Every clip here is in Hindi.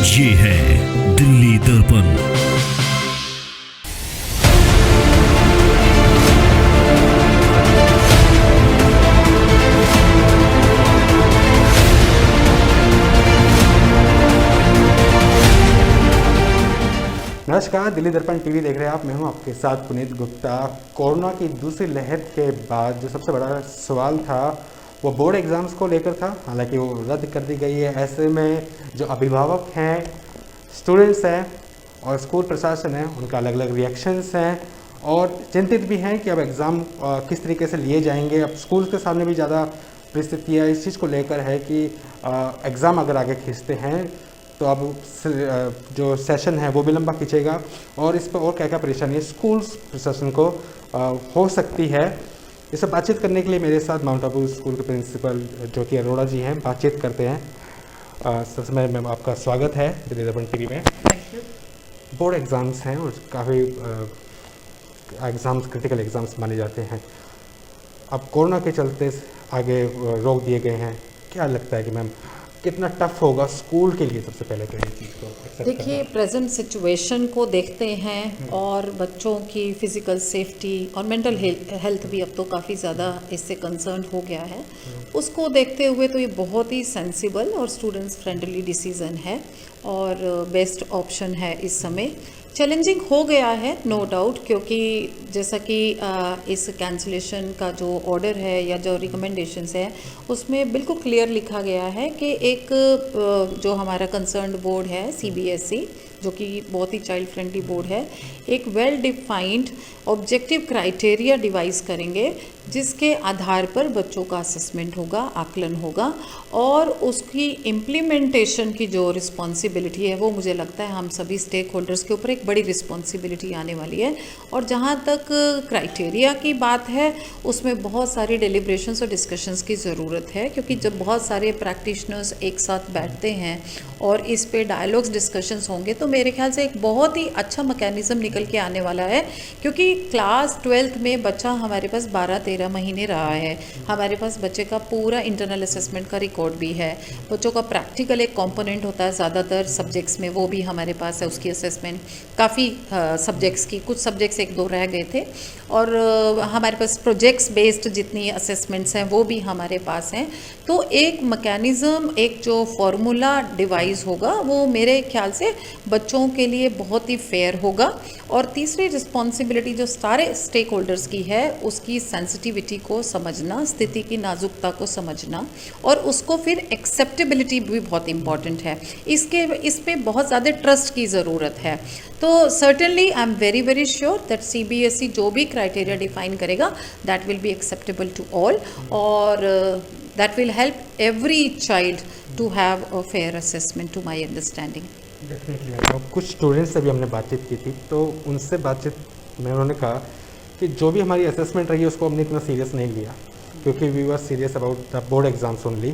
ये है दिल्ली दर्पण। नमस्कार, दिल्ली दर्पण टीवी देख रहे हैं आप। मैं हूं आपके साथ पुनीत गुप्ता। कोरोना की दूसरी लहर के बाद जो सबसे बड़ा सवाल था वो बोर्ड एग्ज़ाम्स को लेकर था। हालांकि वो रद्द कर दी गई है। ऐसे में जो अभिभावक हैं, स्टूडेंट्स हैं और स्कूल प्रशासन है, उनका अलग अलग रिएक्शंस हैं और चिंतित भी हैं कि अब एग्ज़ाम किस तरीके से लिए जाएंगे। अब स्कूल के सामने भी ज़्यादा परिस्थितियाँ इस चीज़ को लेकर है कि एग्ज़ाम अगर आगे खींचते हैं तो अब जो सेशन है वो भी लंबा खींचेगा और इस पर और क्या क्या परेशानी स्कूल प्रशासन को हो सकती है। इस पर बातचीत करने के लिए मेरे साथ माउंट आबू स्कूल के प्रिंसिपल ज्योति अरोड़ा जी हैं। बातचीत करते हैं। सबसे पहले मैम आपका स्वागत है दिल्ली दर्पण टीवी में। Thank you. बोर्ड एग्ज़ाम्स हैं और काफ़ी एग्ज़ाम्स क्रिटिकल एग्ज़ाम्स माने जाते हैं। अब कोरोना के चलते आगे रोक दिए गए हैं। क्या लगता है कि मैम कितना टफ होगा स्कूल के लिए? सबसे पहले तो ये चीज़ को देखिए, प्रेजेंट सिचुएशन को देखते हैं और बच्चों की फिज़िकल सेफ्टी और मेंटल हेल्थ भी अब तो काफ़ी ज़्यादा इससे कंसर्न हो गया है। उसको देखते हुए तो ये बहुत ही सेंसिबल और स्टूडेंट्स फ्रेंडली डिसीज़न है और बेस्ट ऑप्शन है इस समय। चैलेंजिंग हो गया है नो डाउट, क्योंकि जैसा कि इस कैंसिलेशन का जो ऑर्डर है या जो रिकमेंडेशंस है उसमें बिल्कुल क्लियर लिखा गया है कि एक जो हमारा कंसर्न्ड बोर्ड है सीबीएसई, जो कि बहुत ही चाइल्ड फ्रेंडली बोर्ड है, एक well defined objective criteria device करेंगे जिसके आधार पर बच्चों का असेसमेंट होगा, आकलन होगा और उसकी इम्प्लीमेंटेशन की जो रिस्पॉन्सिबिलिटी है वो मुझे लगता है हम सभी स्टेक होल्डर्स के ऊपर एक बड़ी रिस्पॉन्सिबिलिटी आने वाली है। और जहाँ तक क्राइटेरिया की बात है उसमें बहुत सारी डेलिब्रेशंस और डिस्कशंस की ज़रूरत है, क्योंकि जब बहुत सारे प्रैक्टिशनर्स एक साथ बैठते हैं और इस पे डायलॉग्स डिस्कशंस होंगे तो मेरे ख्याल से एक बहुत ही अच्छा मैकेनिज़्म निकल के आने वाला है। क्योंकि क्लास 12th में बच्चा हमारे पास 12-13 महीने रहा है, हमारे पास बच्चे का पूरा इंटरनल असेसमेंट का रिकॉर्ड भी है, बच्चों का प्रैक्टिकल एक कंपोनेंट होता है ज़्यादातर सब्जेक्ट्स में, वो भी हमारे पास है, उसकी असेसमेंट काफ़ी सब्जेक्ट्स की, कुछ सब्जेक्ट्स 1-2 रह गए थे और हमारे पास प्रोजेक्ट्स बेस्ड जितनी असेसमेंट्स हैं वो भी हमारे पास हैं। तो एक मैकेनिज़्म, एक जो फॉर्मूला डिवाइस होगा वो मेरे ख्याल से बच्चों के लिए बहुत ही फेयर होगा। और तीसरी रिस्पॉन्सिबिलिटी जो सारे स्टेक होल्डर्स की है उसकी सेंसिटिविटी को समझना, स्थिति की नाजुकता को समझना और उसको फिर एक्सेप्टेबिलिटी भी बहुत इंपॉर्टेंट है। इस पे बहुत ज़्यादा ट्रस्ट की ज़रूरत है। तो certainly I am very sure that CBSE जो भी क्राइटेरिया डिफाइन करेगा that will be acceptable to all और that will help every child to have a fair assessment to my understanding. Definitely. कुछ स्टूडेंट्स से भी हमने बातचीत की थी तो उनसे बातचीत में उन्होंने कहा कि जो भी हमारी असेसमेंट रही है उसको हमने इतना सीरियस नहीं लिया, क्योंकि we were serious about the board exams only.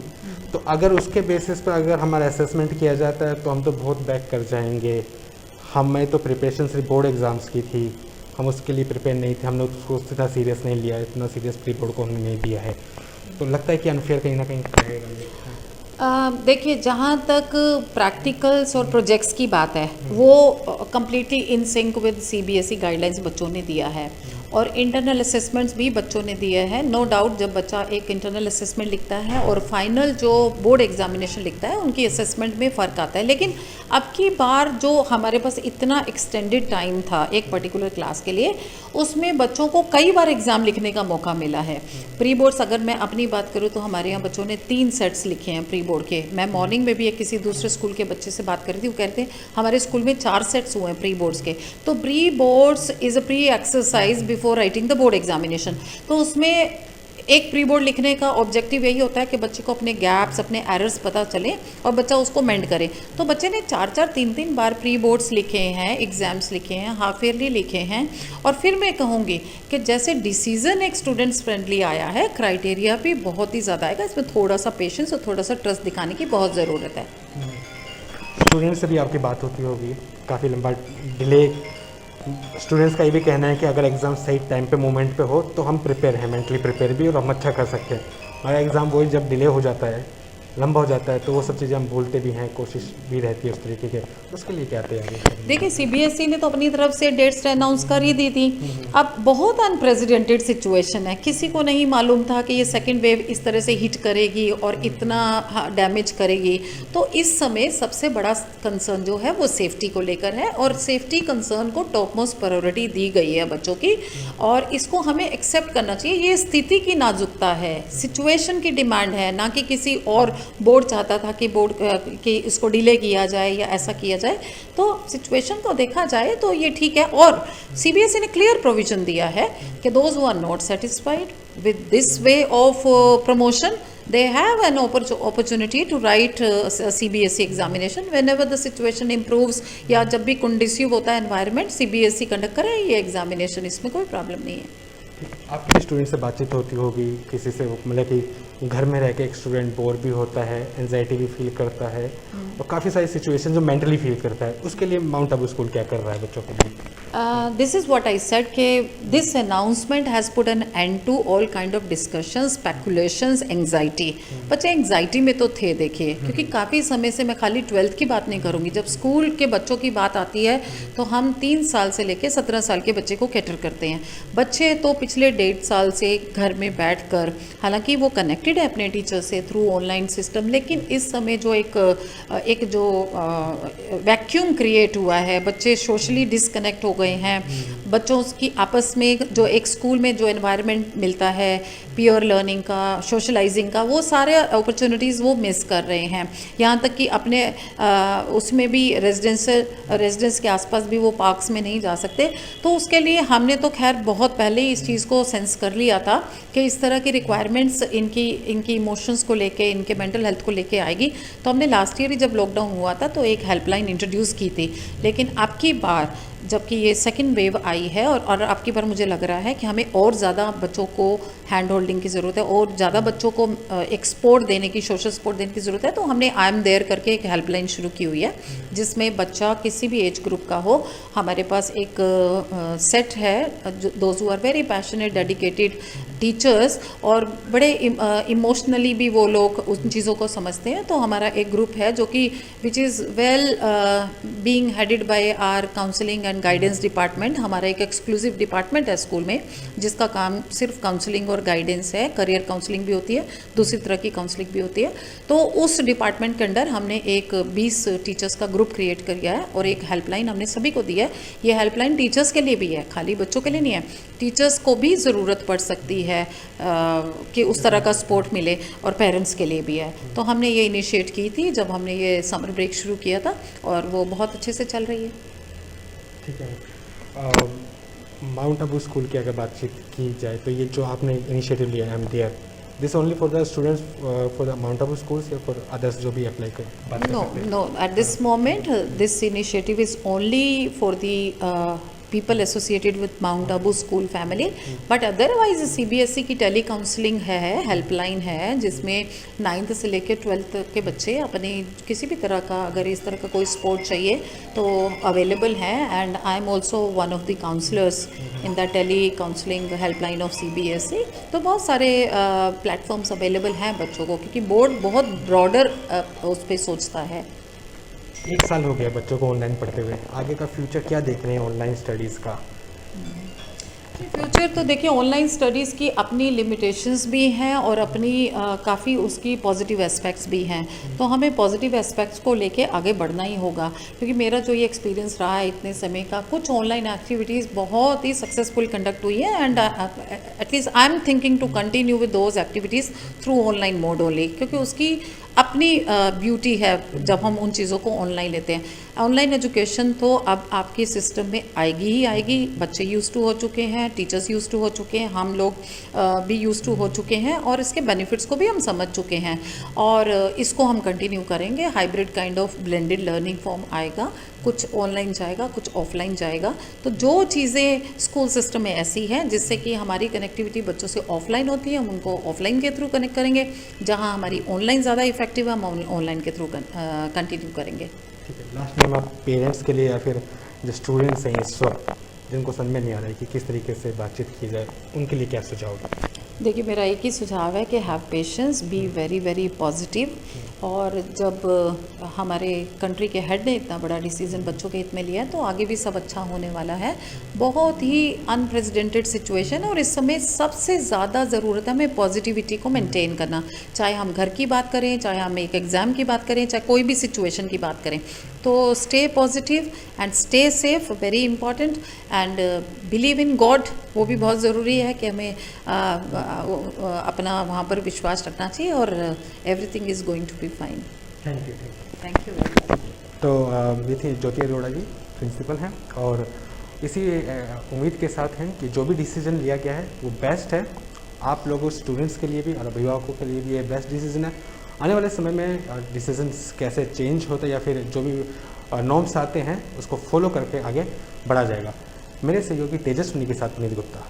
तो अगर उसके बेसिस पर अगर हमारा असेसमेंट किया जाता है तो हम तो बहुत बैक कर जाएंगे। हमें तो प्रिपरेशन सिर्फ बोर्ड एग्ज़ाम्स की थी, हम उसके लिए प्रिपेयर नहीं थे, हमने उसको इतना सीरियस नहीं लिया, इतना सीरियस प्री बोर्ड को हमने नहीं दिया है। तो लगता है कि अनफेयर कहीं ना कहीं रहेगा। देखिए, जहाँ तक प्रैक्टिकल्स और प्रोजेक्ट्स की बात है वो completely in sync with CBSE guidelines बच्चों ने दिया है और इंटरनल असेसमेंट्स भी बच्चों ने दिए हैं। नो डाउट जब बच्चा एक इंटरनल असेसमेंट लिखता है और फाइनल जो बोर्ड एग्जामिनेशन लिखता है उनकी असेसमेंट में फ़र्क आता है। लेकिन अब की बार जो हमारे पास इतना एक्सटेंडेड टाइम था एक पर्टिकुलर क्लास के लिए, उसमें बच्चों को कई बार एग्ज़ाम लिखने का मौका मिला है। प्री बोर्ड्स अगर मैं अपनी बात करूँ तो हमारे यहाँ बच्चों ने 3 सेट्स लिखे हैं प्री बोर्ड के। मैं मॉर्निंग में भी एक किसी दूसरे स्कूल के बच्चे से बात कर रही थी, वो कहते हैं हमारे स्कूल में 4 सेट्स हुए हैं प्री बोर्ड्स के। तो pre boards is a pre exercise before writing the board examination. तो उसमें एक प्री बोर्ड लिखने का ऑब्जेक्टिव यही होता है कि बच्चे को अपने गैप्स, अपने एरर्स पता चले और बच्चा उसको मेंड करे। तो बच्चे ने 4-4, 3-3 बार प्री बोर्ड्स लिखे हैं, एग्ज़ाम्स लिखे हैं, हाफ ईयरली लिखे हैं। और फिर मैं कहूँगी कि जैसे डिसीज़न एक स्टूडेंट्स फ्रेंडली आया है, क्राइटेरिया भी बहुत ही ज़्यादा आएगा। इसमें थोड़ा सा पेशेंस और थोड़ा सा ट्रस्ट दिखाने की बहुत ज़रूरत है। स्टूडेंट्स से भी आपकी बात होती होगी, काफ़ी लंबा डिले। स्टूडेंट्स का ये भी कहना है कि अगर एग्ज़ाम सही टाइम पे मोमेंट पे हो तो हम प्रिपेयर हैं, मेंटली प्रिपेयर भी, और हम अच्छा कर सकते हैं। हमारा एग्ज़ाम वही जब डिले हो जाता है लंबा हो जाता है तो वो सब चीज़ें हम भूलते भी हैं, कोशिश भी रहती है उस तरीके के, उसके लिए क्या तैयारी है? देखिए सीबीएसई ने तो अपनी तरफ से डेट्स अनाउंस कर ही दी थी। अब बहुत अनप्रेसिडेंटेड सिचुएशन है, किसी को नहीं मालूम था कि ये सेकेंड वेव इस तरह से हिट करेगी और इतना डैमेज करेगी। तो इस समय सबसे बड़ा कंसर्न जो है वो सेफ्टी को लेकर है और सेफ्टी कंसर्न को टॉप मोस्ट प्रायोरिटी दी गई है बच्चों की, और इसको हमें एक्सेप्ट करना चाहिए। ये स्थिति की नाजुकता है, सिचुएशन की डिमांड है, ना कि किसी और बोर्ड चाहता था कि बोर्ड कि इसको डिले किया जाए या ऐसा किया जाए। तो सिचुएशन को देखा जाए तो ये ठीक है, और सीबीएसई ने क्लियर प्रोविजन दिया है कि those who are not satisfied with this way of promotion they have an opportunity to write CBSE examination whenever the situation improves, या जब भी conducive होता है environment CBSE कंडक्ट करे ये एग्जामिनेशन, इसमें कोई प्रॉब्लम नहीं है। आपके स्टूडेंट से बातचीत होती होगी किसी से, मतलब कि घर में रह के एक स्टूडेंट बोर भी होता है, एंजाइटी भी फील करता है और काफ़ी सारी सिचुएशन जो मेंटली फील करता है, उसके लिए माउंट आबू स्कूल क्या कर रहा है बच्चों के लिए? This is what I said कि this announcement has put an end to all kind of discussions, speculations, anxiety. बच्चे एंग्जाइटी में तो थे देखिए, क्योंकि काफ़ी समय से, मैं खाली 12th की बात नहीं करूँगी, जब स्कूल के बच्चों की बात आती है तो हम 3 साल से लेकर 17 साल के बच्चे को कैटर करते हैं। बच्चे तो पिछले 1.5 साल से घर में बैठकर, हालांकि वो कनेक्टेड है अपने टीचर से थ्रू ऑनलाइन सिस्टम, लेकिन इस समय जो एक जो वैक्यूम क्रिएट हुआ है, बच्चे सोशली डिस्कनेक्ट हो गए हैं। बच्चों की आपस में जो एक स्कूल में जो एनवायरनमेंट मिलता है पीयर लर्निंग का, सोशलाइजिंग का, वो सारे अपॉर्चुनिटीज़ वो मिस कर रहे हैं। यहाँ तक कि अपने उसमें भी रेजिडेंस के आसपास भी वो पार्क्स में नहीं जा सकते। तो उसके लिए हमने तो खैर बहुत पहले ही इस चीज़ को सेंस कर लिया था कि इस तरह की रिक्वायरमेंट्स इनकी इमोशंस को लेके, इनके मेंटल हेल्थ को लेके आएगी। तो हमने लास्ट ईयर ही जब लॉकडाउन हुआ था तो एक हेल्पलाइन इंट्रोड्यूस की थी, लेकिन अब की बार जबकि ये सेकेंड वेव आई है और अब की बार मुझे लग रहा है कि हमें और ज़्यादा बच्चों को हैंड होल्डिंग की ज़रूरत है और ज़्यादा बच्चों को एक सपोर्ट देने की, सोशल सपोर्ट देने की ज़रूरत है। तो हमने आई एम देयर करके एक हेल्पलाइन शुरू की हुई है, जिसमें बच्चा किसी भी एज ग्रुप का हो, हमारे पास एक सेट है, those who are very passionate, dedicated teachers, और बड़े इमोशनली भी वो लोग उन चीज़ों को समझते हैं। तो हमारा एक ग्रुप है जो कि which is well being headed by our counselling and guidance department. हमारा एक एक्सक्लूसिव डिपार्टमेंट है स्कूल में जिसका काम सिर्फ काउंसलिंग और गाइडेंस है। करियर काउंसलिंग भी होती है, दूसरी तरह की काउंसलिंग भी होती है। तो उस डिपार्टमेंट के अंडर हमने एक 20 टीचर्स का ग्रुप क्रिएट किया है और एक हेल्पलाइन हमने सभी को दी है। ये हेल्पलाइन टीचर्स के लिए भी है, खाली बच्चों के लिए नहीं है, टीचर्स को भी ज़रूरत पड़ सकती है कि उस तरह का सपोर्ट मिले, और पेरेंट्स के लिए भी है। तो हमने ये इनिशिएट की थी जब हमने ये समर ब्रेक शुरू किया था, और वो बहुत अच्छे से चल रही है। ठीक है। माउंट आबू स्कूल की अगर बातचीत की जाए तो ये जो आपने इनिशिएटिव लिया है, MDR, this only for the students for the mount Abu schools या फॉर अदर्स जो भी अप्लाई कर? No, at this moment this initiative is only for the people associated with Mount Abu school family, but otherwise CBSE की टेली काउंसलिंग है, हेल्पलाइन है, जिसमें 9th से लेकर 12th के बच्चे अपने किसी भी तरह का, अगर इस तरह का कोई सपोर्ट चाहिए तो अवेलेबल है। And I am also one of the counsellors in the tele counselling helpline of CBSE। तो बहुत सारे प्लेटफॉर्म्स अवेलेबल हैं बच्चों को, क्योंकि बोर्ड बहुत ब्रॉडर उस पर सोचता है। 1 साल हो गया बच्चों को ऑनलाइन पढ़ते हुए, आगे का फ्यूचर क्या देख रहे हैं ऑनलाइन स्टडीज़ का? फ्यूचर तो देखिए, ऑनलाइन स्टडीज़ की अपनी लिमिटेशंस भी हैं और अपनी काफ़ी उसकी पॉजिटिव एस्पेक्ट्स भी हैं। तो हमें पॉजिटिव एस्पेक्ट्स को लेके आगे बढ़ना ही होगा, क्योंकि मेरा जो ये एक्सपीरियंस रहा है इतने समय का, कुछ ऑनलाइन एक्टिविटीज़ बहुत ही सक्सेसफुल कंडक्ट हुई है, and at least I am thinking to continue with those activities through online mode only, क्योंकि उसकी अपनी ब्यूटी है जब हम उन चीज़ों को ऑनलाइन लेते हैं। ऑनलाइन एजुकेशन तो अब आपके सिस्टम में आएगी ही आएगी, बच्चे यूज़ टू हो चुके हैं, टीचर्स यूज़ टू हो चुके हैं, हम लोग भी यूज़ टू हो चुके हैं, और इसके बेनिफिट्स को भी हम समझ चुके हैं, और इसको हम कंटिन्यू करेंगे। Hybrid kind of blended learning form आएगा, कुछ ऑनलाइन जाएगा, कुछ ऑफलाइन जाएगा। तो जो चीज़ें स्कूल सिस्टम में ऐसी हैं जिससे कि हमारी कनेक्टिविटी बच्चों से ऑफलाइन होती है, हम उनको ऑफलाइन के थ्रू कनेक्ट करेंगे। जहां हमारी ऑनलाइन ज़्यादा इफेक्टिव है, हम ऑनलाइन के थ्रू कंटिन्यू करेंगे। ठीक है, लास्ट में आप पेरेंट्स के लिए या फिर जो स्टूडेंट्स हैं इस वक्त जिनको समझ में नहीं आ रहा है कि किस तरीके से बातचीत की जाए, उनके लिए क्या सुझाव? देखिए, मेरा एक ही सुझाव है कि have patience, be very very positive. और जब हमारे कंट्री के हेड ने इतना बड़ा डिसीजन बच्चों के हित में लिया है तो आगे भी सब अच्छा होने वाला है। बहुत ही अनप्रेसिडेंटेड सिचुएशन है और इस समय सबसे ज़्यादा ज़रूरत है हमें पॉजिटिविटी को मेंटेन करना। चाहे हम घर की बात करें, चाहे हम एक एग्ज़ाम की बात करें, चाहे कोई भी सिचुएशन की बात करें, तो stay positive and stay safe, very important. And believe in God, वो भी बहुत ज़रूरी है कि हमें अपना वहाँ पर विश्वास रखना चाहिए और everything is going to be fine. Thank you. Thank you very much. तो ये थी ज्योति अरोड़ा जी, प्रिंसिपल हैं, और इसी उम्मीद के साथ हैं कि जो भी डिसीजन लिया गया है वो बेस्ट है आप लोगों स्टूडेंट्स के लिए भी और अभिभावकों के लिए भी। ये बेस्ट डिसीजन है। आने वाले समय में डिसीजंस कैसे चेंज होते या फिर जो भी नॉर्म्स आते हैं उसको फॉलो करके आगे बढ़ा जाएगा। मेरे सहयोगी तेजस्विनी के साथ पुनीत गुप्ता।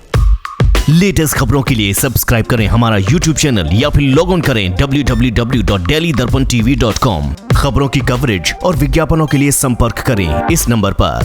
लेटेस्ट खबरों के लिए सब्सक्राइब करें हमारा YouTube चैनल या फिर लॉग ऑन करें www.delhidarpantv.com। खबरों की कवरेज और विज्ञापनों के लिए संपर्क करें इस नंबर पर।